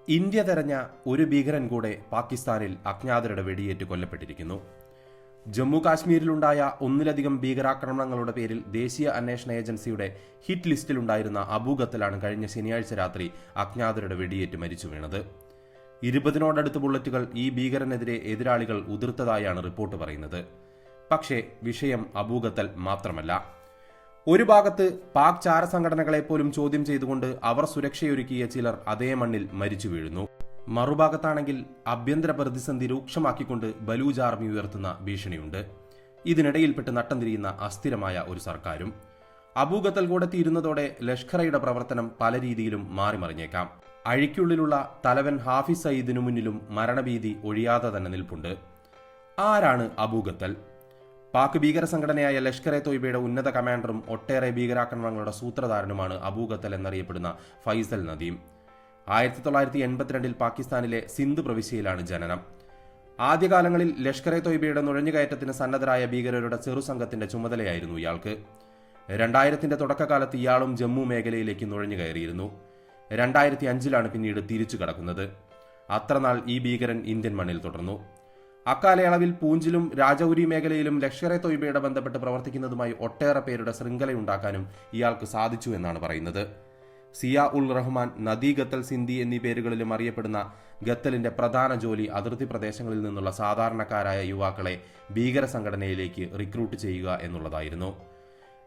India തെരഞ്ഞ ഒരു ഭീകരൻ കൂടെ പാകിസ്ഥാനിൽ അജ്ഞാതരുടെ വെടിയേറ്റ് കൊല്ലപ്പെട്ടിരിക്കുന്നു. ജമ്മു കാശ്മീരിലുണ്ടായ ഒന്നിലധികം ഭീകരാക്രമണങ്ങളുടെ പേരിൽ ദേശീയ അന്വേഷണ ഏജൻസിയുടെ ഹിറ്റ് ലിസ്റ്റിലുണ്ടായിരുന്ന അബൂ ഖത്തലാണ് കഴിഞ്ഞ ശനിയാഴ്ച രാത്രി അജ്ഞാതരുടെ വെടിയേറ്റ് മരിച്ചു വീണത്. 20-നോടടുത്ത് ബുള്ളറ്റുകൾ ഈ ഭീകരനെതിരെ എതിരാളികൾ ഉതിർത്തതായാണ് റിപ്പോർട്ട് പറയുന്നത്. പക്ഷേ വിഷയം അബൂ ഖത്തൽ മാത്രമല്ല. ഒരു ഭാഗത്ത് പാക് ചാരസംഘടനകളെ പോലും ചോദ്യം ചെയ്തുകൊണ്ട് അവർ സുരക്ഷയൊരുക്കിയ ചിലർ അതേ മണ്ണിൽ മരിച്ചു വീഴുന്നു. മറുഭാഗത്താണെങ്കിൽ ആഭ്യന്തര പ്രതിസന്ധി രൂക്ഷമാക്കിക്കൊണ്ട് ബലൂജ് ആർമി ഉയർത്തുന്ന ഭീഷണിയുണ്ട്. ഇതിനിടയിൽപ്പെട്ട് നട്ടം തിരിയുന്ന അസ്ഥിരമായ ഒരു സർക്കാരും. അബൂ ഖത്തൽ കൂടെത്തിയിരുന്നതോടെ ലഷ്കറയുടെ പ്രവർത്തനം പല രീതിയിലും മാറിമറിഞ്ഞേക്കാം. അഴിക്കുള്ളിലുള്ള തലവൻ ഹാഫിസ് സയ്യിദിനു മുന്നിലും മരണഭീതി ഒഴിയാതെ തന്നെ നിൽപ്പുണ്ട്. ആരാണ് അബൂ ഖത്തൽ? പാക് ഭീകര സംഘടനയായ ലഷ്കർ എ തോയ്ബയുടെ ഉന്നത കമാൻഡറും ഒട്ടേറെ ഭീകരാക്രമണങ്ങളുടെ സൂത്രധാരനുമാണ് അബൂ ഖത്തൽ എന്നറിയപ്പെടുന്ന ഫൈസൽ നദീം. 1982 പാകിസ്ഥാനിലെ സിന്ധ് പ്രവിശ്യയിലാണ് ജനനം. ആദ്യകാലങ്ങളിൽ ലഷ്കർ എ തോയ്ബയുടെ നുഴഞ്ഞുകയറ്റത്തിന് സന്നദ്ധരായ ഭീകരരുടെ ചെറുസംഘത്തിന്റെ ചുമതലയായിരുന്നു ഇയാൾക്ക്. 2000-ന്റെ തുടക്കകാലത്ത് ഇയാളും ജമ്മു മേഖലയിലേക്ക് നുഴഞ്ഞുകയറിയിരുന്നു. 2005-ലാണ് പിന്നീട് തിരിച്ചു കടക്കുന്നത്. അത്രനാൾ ഈ ഭീകരൻ ഇന്ത്യൻ മണ്ണിൽ തുടർന്നു. അക്കാലയളവിൽ പൂഞ്ചിലും രാജൌരി മേഖലയിലും ലഷ്കർ എ തോയ്ബയുടെ ബന്ധപ്പെട്ട് പ്രവർത്തിക്കുന്നതുമായി ഒട്ടേറെ പേരുടെ ശൃംഖലയുണ്ടാക്കാനും ഇയാൾക്ക് സാധിച്ചു എന്നാണ് പറയുന്നത്. സിയാ ഉൾ റഹ്മാൻ, നദി ഖത്തൽ സിന്ധി എന്നീ പേരുകളിലും അറിയപ്പെടുന്ന ഖത്തലിന്റെ പ്രധാന ജോലി അതിർത്തി പ്രദേശങ്ങളിൽ നിന്നുള്ള സാധാരണക്കാരായ യുവാക്കളെ ഭീകര സംഘടനയിലേക്ക് റിക്രൂട്ട് ചെയ്യുക എന്നുള്ളതായിരുന്നു.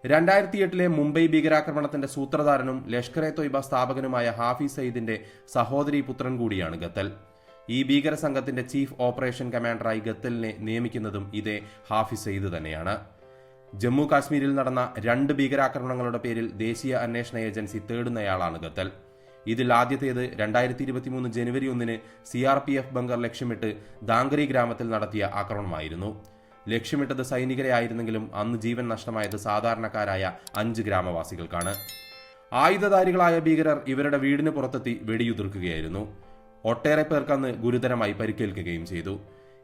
2008-ലെ മുംബൈ ഭീകരാക്രമണത്തിന്റെ സൂത്രധാരനും ലഷ്കർ എ തോയ്ബ സ്ഥാപകനുമായ ഹാഫിസ് സയ്യിദിന്റെ സഹോദരി പുത്രൻ കൂടിയാണ് ഖത്തൽ. ഈ ഭീകര സംഘത്തിന്റെ ചീഫ് ഓപ്പറേഷൻ കമാൻഡറായി ഖത്തലിനെ നിയമിക്കുന്നതും ഇതേ ഹാഫിസ് സയ്യിദ് തന്നെയാണ്. ജമ്മു കാശ്മീരിൽ നടന്ന 2 ഭീകരാക്രമണങ്ങളുടെ പേരിൽ ദേശീയ അന്വേഷണ ഏജൻസി തേടുന്നയാളാണ് ഖത്തൽ. ഇതിൽ ആദ്യത്തേത് 2023 ജനുവരി 1-ന് CRPF ബങ്കർ ലക്ഷ്യമിട്ട് ദാങ്കരി ഗ്രാമത്തിൽ നടത്തിയ ആക്രമണമായിരുന്നു. ലക്ഷ്യമിട്ടത് സൈനികരെ ആയിരുന്നെങ്കിലും അന്ന് ജീവൻ നഷ്ടമായത് സാധാരണക്കാരായ 5 ഗ്രാമവാസികൾക്കാണ്. ആയുധധാരികളായ ഭീകരർ ഇവരുടെ വീടിന് പുറത്തെത്തി വെടിയുതിർക്കുകയായിരുന്നു. ഒട്ടേറെ പേർക്കന്ന് ഗുരുതരമായി പരിക്കേൽക്കുകയും ചെയ്തു.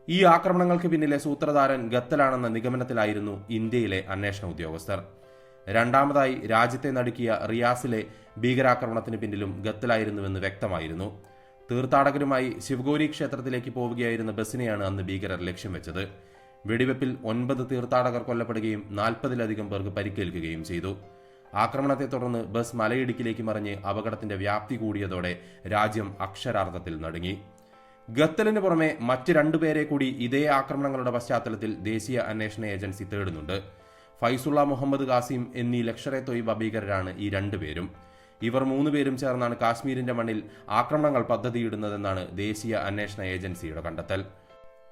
ഈ ആക്രമണങ്ങൾക്ക് പിന്നിലെ സൂത്രധാരൻ ഖത്തലാണെന്ന നിഗമനത്തിലായിരുന്നു ഇന്ത്യയിലെ അന്വേഷണ ഉദ്യോഗസ്ഥർ. രണ്ടാമതായി രാജ്യത്തെ നടുക്കിയ റിയാസിലെ ഭീകരാക്രമണത്തിന് പിന്നിലും ഖത്തലായിരുന്നുവെന്ന് വ്യക്തമായിരുന്നു. തീർത്ഥാടകരുമായി ശിവഗോരി ക്ഷേത്രത്തിലേക്ക് പോവുകയായിരുന്ന ബസ്സിനെയാണ് അന്ന് ഭീകരർ ലക്ഷ്യം വെച്ചത്. വെടിവെപ്പിൽ 9 തീർത്ഥാടകർ കൊല്ലപ്പെടുകയും 40-ലധികം പേർക്ക് പരിക്കേൽക്കുകയും ചെയ്തു. ആക്രമണത്തെ തുടർന്ന് ബസ് മലയിടുക്കിലേക്ക് മറിഞ്ഞ് അപകടത്തിന്റെ വ്യാപ്തി കൂടിയതോടെ രാജ്യം അക്ഷരാർത്ഥത്തിൽ നടുങ്ങി. ഖത്തലിന് പുറമെ മറ്റ് 2 പേരെ കൂടി ഇതേ ആക്രമണങ്ങളുടെ പശ്ചാത്തലത്തിൽ ദേശീയ അന്വേഷണ ഏജൻസി തേടുന്നുണ്ട്. ഫൈസുള്ള മുഹമ്മദ് ഖാസിം എന്നീ ലഷ്കർ എ തോയ്ബ ഭീകരരാണ് ഈ 2 പേരും. ഇവർ 3 പേരും ചേർന്നാണ് കാശ്മീരിന്റെ മണ്ണിൽ ആക്രമണങ്ങൾ പദ്ധതിയിടുന്നതെന്നാണ് ദേശീയ അന്വേഷണ ഏജൻസിയുടെ കണ്ടെത്തൽ.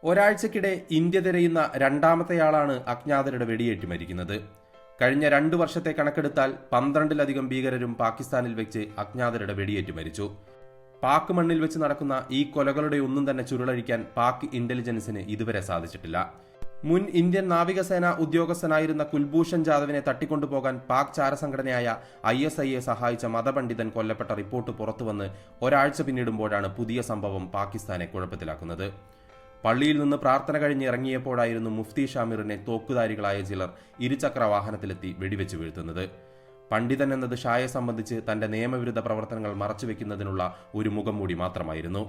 ഒരാഴ്ചക്കിടെ ഇന്ത്യ തിരയുന്ന രണ്ടാമത്തെയാളാണ് അജ്ഞാതരുടെ വെടിയേറ്റ് മരിക്കുന്നത്. കഴിഞ്ഞ 2 വർഷത്തെ കണക്കെടുത്താൽ 12-ലധികം ഭീകരരും പാകിസ്ഥാനിൽ വെച്ച് അജ്ഞാതരുടെ വെടിയേറ്റ് മരിച്ചു. പാക് മണ്ണിൽ വെച്ച് നടക്കുന്ന ഈ കൊലകളുടെ ഒന്നും തന്നെ ചുരുളഴിക്കാൻ പാക് ഇന്റലിജൻസിന് ഇതുവരെ സാധിച്ചിട്ടില്ല. മുൻ ഇന്ത്യൻ നാവികസേന ഉദ്യോഗസ്ഥനായിരുന്ന കുൽഭൂഷൺ ജാദവിനെ തട്ടിക്കൊണ്ടുപോകാൻ പാക് ചാരസംഘടനയായ ISIയെ സഹായിച്ച മതപണ്ഡിതൻ കൊല്ലപ്പെട്ട റിപ്പോർട്ട് പുറത്തുവന്ന് ഒരാഴ്ച പിന്നിടുമ്പോഴാണ് പുതിയ സംഭവം പാകിസ്ഥാനെ കുഴപ്പത്തിലാക്കുന്നത്. പള്ളിയിൽ നിന്ന് പ്രാർത്ഥന കഴിഞ്ഞ് ഇറങ്ങിയപ്പോഴായിരുന്നു മുഫ്തി ഷാമിറിനെ തോക്കുധാരികളായ ചിലർ ഇരുചക്ര വാഹനത്തിലെത്തി വെടിവെച്ച് വീഴ്ത്തുന്നത്. പണ്ഡിതൻ എന്നത് ഷായെ സംബന്ധിച്ച് തന്റെ നിയമവിരുദ്ധ പ്രവർത്തനങ്ങൾ മറച്ചുവെക്കുന്നതിനുള്ള ഒരു മുഖംമൂടി മാത്രമായിരുന്നു.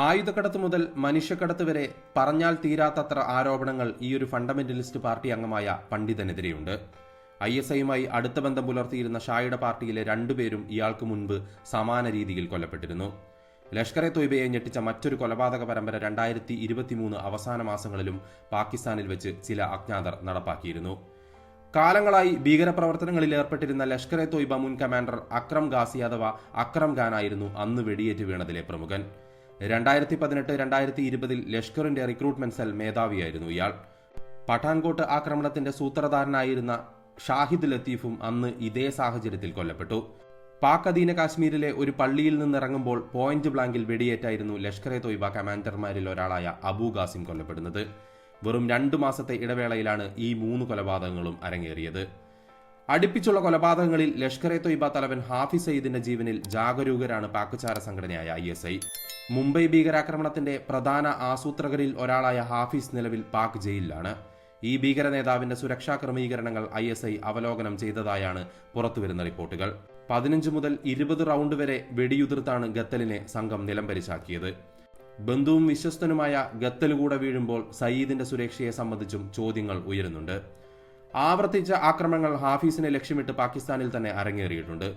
ആയുധക്കടത്ത് മുതൽ മനുഷ്യക്കടത്ത് വരെ പറഞ്ഞാൽ തീരാത്തത്ര ആരോപണങ്ങൾ ഈ ഒരു ഫണ്ടമെന്റലിസ്റ്റ് പാർട്ടി അംഗമായ പണ്ഡിതനെതിരെയുണ്ട്. ISIയുമായി അടുത്ത ബന്ധം പുലർത്തിയിരുന്ന ഷായുടെ പാർട്ടിയിലെ 2 പേരും ഇയാൾക്ക് മുൻപ് സമാന രീതിയിൽ കൊല്ലപ്പെട്ടിരുന്നു. ലഷ്കർ എ തോയ്ബയെ ഞെട്ടിച്ച മറ്റൊരു കൊലപാതക പരമ്പര 2023 അവസാന മാസങ്ങളിലും പാകിസ്ഥാനിൽ വെച്ച് ചില അജ്ഞാതർ നടപ്പാക്കിയിരുന്നു. കാലങ്ങളായി ഭീകരപ്രവർത്തനങ്ങളിൽ ഏർപ്പെട്ടിരുന്ന ലഷ്കർ എ തോയ്ബ മുൻ കമാൻഡർ അക്രം ഗാസി അഥവാ അക്രം ഖാനായിരുന്നു അന്ന് വെടിയേറ്റ് വീണതിലെ പ്രമുഖൻ. 2018-2020 ലഷ്കറിന്റെ റിക്രൂട്ട്മെന്റ് സെൽ മേധാവിയായിരുന്നു ഇയാൾ. പഠാൻകോട്ട് ആക്രമണത്തിന്റെ സൂത്രധാരനായിരുന്ന ഷാഹിദ് ലത്തീഫും അന്ന് ഇതേ സാഹചര്യത്തിൽ കൊല്ലപ്പെട്ടു. പാക് അധീന കാശ്മീരിലെ ഒരു പള്ളിയിൽ നിന്നിറങ്ങുമ്പോൾ പോയിന്റ് ബ്ലാങ്കിൽ വെടിയേറ്റായിരുന്നു ലഷ്കർ എ തോയ്ബ കമാൻഡർമാരിൽ ഒരാളായ അബൂ ഖാസിം കൊല്ലപ്പെടുന്നത്. വെറും 2 മാസത്തെ ഇടവേളയിലാണ് ഈ 3 കൊലപാതകങ്ങളും അരങ്ങേറിയത്. അടുപ്പിച്ചുള്ള കൊലപാതകങ്ങളിൽ ലഷ്കർ എ തോയ്ബ തലവൻ ഹാഫിസ് സയ്യിദിന്റെ ജീവനിൽ ജാഗരൂകരാണ് പാക് ചാര സംഘടനയായ ISI. മുംബൈ ഭീകരാക്രമണത്തിന്റെ പ്രധാന ആസൂത്രകരിൽ ഒരാളായ ഹാഫിസ് നിലവിൽ പാക് ജയിലിലാണ്. ഈ ഭീകര നേതാവിന്റെ സുരക്ഷാ ക്രമീകരണങ്ങൾ ISI അവലോകനം ചെയ്തതായാണ് പുറത്തുവരുന്ന റിപ്പോർട്ടുകൾ. 15 മുതൽ 20 റൗണ്ട് വരെ വെടിയുതിർത്താണ് ഗത്തലിനെ സംഘം നിലംപരിശാക്കിയത്. ബന്ധുവും വിശ്വസ്തനുമായ ഗത്തൽ കൂടെ വീഴുമ്പോൾ സയീദിന്റെ സുരക്ഷയെ സംബന്ധിച്ചും ചോദ്യങ്ങൾ ഉയരുന്നുണ്ട്. ആവർത്തിച്ച ആക്രമണങ്ങൾ ഹാഫീസിനെ ലക്ഷ്യമിട്ട് പാകിസ്ഥാനിൽ തന്നെ അരങ്ങേറിയിട്ടുണ്ട്.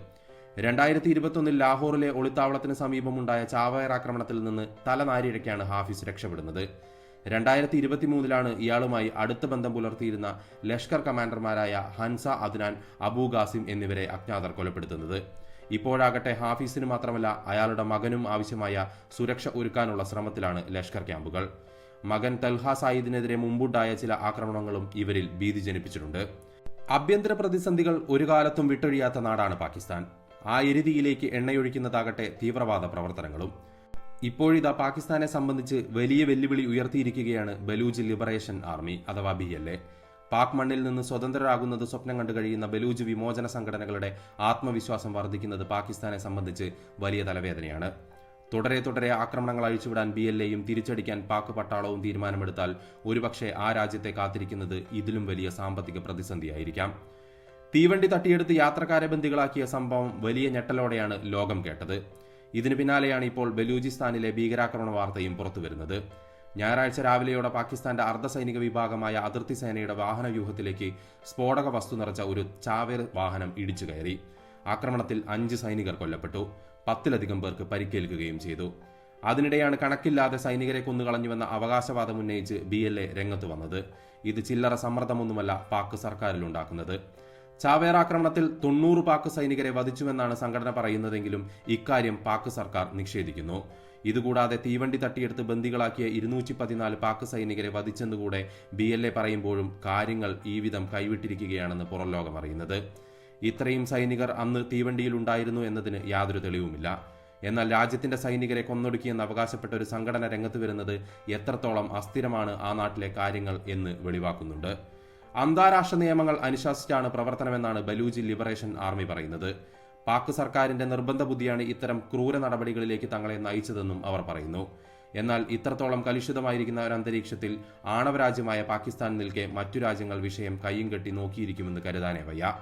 2021 ലാഹോറിലെ ഒളിത്താവളത്തിന് സമീപമുണ്ടായ ചാവേർ ആക്രമണത്തിൽ നിന്ന് തലനാരിഴയ്ക്കാണ് ഹാഫീസ് രക്ഷപ്പെടുന്നത്. 2023 ഇയാളുമായി അടുത്ത ബന്ധം പുലർത്തിയിരുന്ന ലഷ്കർ കമാൻഡർമാരായ ഹൻസ അദ്നാൻ, അബു ഖാസിം എന്നിവരെ അജ്ഞാതർ കൊലപ്പെടുത്തുന്നത്. ഇപ്പോഴാകട്ടെ ഹാഫീസിന് മാത്രമല്ല അയാളുടെ മകനും ആവശ്യമായ സുരക്ഷ ഒരുക്കാനുള്ള ശ്രമത്തിലാണ് ലഷ്കർ ക്യാമ്പുകൾ. മകൻ തൽഹ സായിദിനെതിരെ മുമ്പുണ്ടായ ചില ആക്രമണങ്ങളും ഇവരിൽ ഭീതി ജനിപ്പിച്ചിട്ടുണ്ട്. ആഭ്യന്തര പ്രതിസന്ധികൾ ഒരു കാലത്തും വിട്ടൊഴിയാത്ത നാടാണ് പാകിസ്ഥാൻ. ആ എരുതിയിലേക്ക് എണ്ണയൊഴിക്കുന്നതാകട്ടെ തീവ്രവാദ പ്രവർത്തനങ്ങളും. ഇപ്പോഴിതാ പാകിസ്ഥാനെ സംബന്ധിച്ച് വലിയ വെല്ലുവിളി ഉയർത്തിയിരിക്കുകയാണ് ബലൂജ് ലിബറേഷൻ ആർമി അഥവാ BLA. പാക് മണ്ണിൽ നിന്ന് സ്വതന്ത്രരാകുന്നത് സ്വപ്നം കണ്ടു കഴിയുന്ന ബലൂജ് വിമോചന സംഘടനകളുടെ ആത്മവിശ്വാസം വർദ്ധിക്കുന്നത് പാകിസ്ഥാനെ സംബന്ധിച്ച് വലിയ തലവേദനയാണ്. തുടരെ ആക്രമണങ്ങൾ അഴിച്ചുവിടാൻ BLAയും തിരിച്ചടിക്കാൻ പാക് പട്ടാളവും തീരുമാനമെടുത്താൽ ഒരുപക്ഷെ ആ രാജ്യത്തെ കാത്തിരിക്കുന്നത് ഇതിലും വലിയ സാമ്പത്തിക പ്രതിസന്ധിയായിരിക്കാം. തീവണ്ടി തട്ടിയെടുത്ത് യാത്രക്കാരെ ബന്ദികളാക്കിയ സംഭവം വലിയ ഞെട്ടലോടെയാണ് ലോകം കേട്ടത്. ഇതിനു പിന്നാലെയാണ് ഇപ്പോൾ ബലൂചിസ്ഥാനിലെ ഭീകരാക്രമണ വാർത്തയും പുറത്തുവരുന്നത്. ഞായറാഴ്ച രാവിലെയോടെ പാകിസ്ഥാന്റെ അർദ്ധസൈനിക വിഭാഗമായ അതിർത്തി സേനയുടെ വാഹനവ്യൂഹത്തിലേക്ക് സ്ഫോടക വസ്തു നിറച്ച ഒരു ചാവേർ വാഹനം ഇടിച്ചു കയറി. ആക്രമണത്തിൽ 5 സൈനികർ കൊല്ലപ്പെട്ടു, 10-ലധികം പേർക്ക് പരിക്കേൽക്കുകയും ചെയ്തു. അതിനിടെയാണ് കണക്കില്ലാതെ സൈനികരെ കൊന്നുകളഞ്ഞുവെന്ന അവകാശവാദം ഉന്നയിച്ച് BLA രംഗത്ത് വന്നത്. ഇത് ചില്ലറ സമ്മർദ്ദമൊന്നുമല്ല പാക് സർക്കാരിലുണ്ടാക്കുന്നത്. ചാവേർ ആക്രമണത്തിൽ 90 പാക് സൈനികരെ വധിച്ചുവെന്നാണ് സംഘടന പറയുന്നതെങ്കിലും ഇക്കാര്യം പാക് സർക്കാർ നിഷേധിക്കുന്നു. ഇതുകൂടാതെ തീവണ്ടി തട്ടിയെടുത്ത് ബന്ദികളാക്കിയ 214 പാക് സൈനികരെ വധിച്ചെന്നുകൂടെ BLA പറയുമ്പോഴും കാര്യങ്ങൾ ഈ വിധം കൈവിട്ടിരിക്കുകയാണെന്ന് പുറം ലോകം അറിയുന്നത്. ഇത്രയും സൈനികർ അന്ന് തീവണ്ടിയിലുണ്ടായിരുന്നു എന്നതിന് യാതൊരു തെളിവുമില്ല. എന്നാൽ രാജ്യത്തിന്റെ സൈനികരെ കൊന്നൊടുക്കിയെന്ന് അവകാശപ്പെട്ട ഒരു സംഘടന രംഗത്ത് വരുന്നത് എത്രത്തോളം അസ്ഥിരമാണ് ആ നാട്ടിലെ കാര്യങ്ങൾ എന്ന് വെളിവാക്കുന്നുണ്ട്. അന്താരാഷ്ട്ര നിയമങ്ങൾ അനുശാസിച്ചാണ് പ്രവർത്തനമെന്നാണ് ബലൂജ് ലിബറേഷൻ ആർമി പറയുന്നത്. പാക് സർക്കാരിന്റെ നിർബന്ധ ബുദ്ധിയാണ് ഇത്തരം ക്രൂര നടപടികളിലേക്ക് തങ്ങളെ നയിച്ചതെന്നും അവർ പറയുന്നു. എന്നാൽ ഇത്രത്തോളം കലുഷിതമായിരിക്കുന്ന ഒരു അന്തരീക്ഷത്തിൽ ആണവരാജ്യമായ പാകിസ്ഥാൻ നിൽക്കെ മറ്റു രാജ്യങ്ങൾ വിഷയം കയ്യും കെട്ടി നോക്കിയിരിക്കുമെന്ന് കരുതാനേ വയ്യ.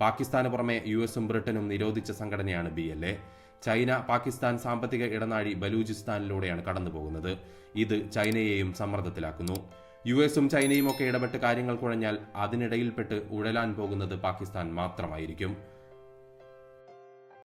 പാകിസ്ഥാന് പുറമെ US-ഉം ബ്രിട്ടനും നിരോധിച്ച സംഘടനയാണ് BLA. ചൈന പാകിസ്ഥാൻ സാമ്പത്തിക ഇടനാഴി ബലൂചിസ്ഥാനിലൂടെയാണ് കടന്നുപോകുന്നത്. ഇത് ചൈനയെയും സമ്മർദ്ദത്തിലാക്കുന്നു. US-ഉം ചൈനയും ഒക്കെ ഇടപെട്ട് കാര്യങ്ങൾ കുഴഞ്ഞാൽ അതിനിടയിൽപ്പെട്ട് ഉഴലാൻ പോകുന്നത് പാകിസ്ഥാൻ മാത്രമായിരിക്കും.